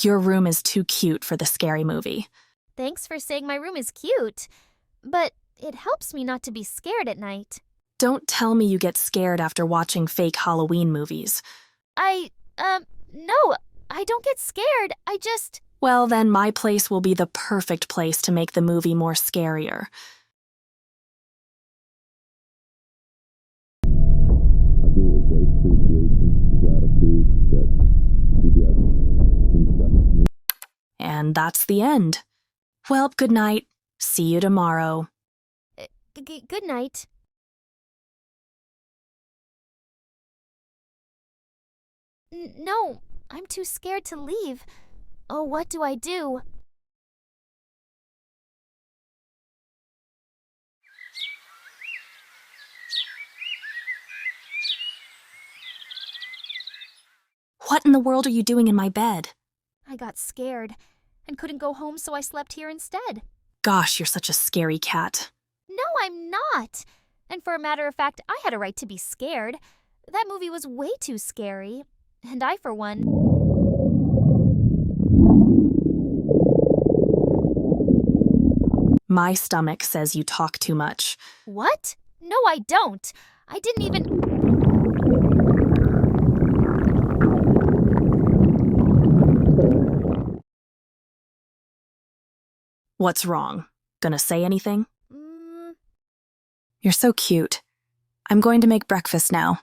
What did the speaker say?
Your room is too cute for the scary movie. Thanks for saying my room is cute, but it helps me not to be scared at night. Don't tell me you get scared after watching fake Halloween movies. No, I don't get scared. Well, then my place will be the perfect place to make the movie more scarier. And that's the end. Well, good night. See you tomorrow. Good night. No, I'm too scared to leave. Oh, what do I do? What in the world are you doing in my bed? I got scared and couldn't go home, so I slept here instead. Gosh, you're such a scary cat. No, I'm not. And for a matter of fact, I had a right to be scared. That movie was way too scary. And I, for one... My stomach says you talk too much. What? No, I don't. I didn't even... What's wrong? Gonna say anything? Mm, You're so cute. I'm going to make breakfast now.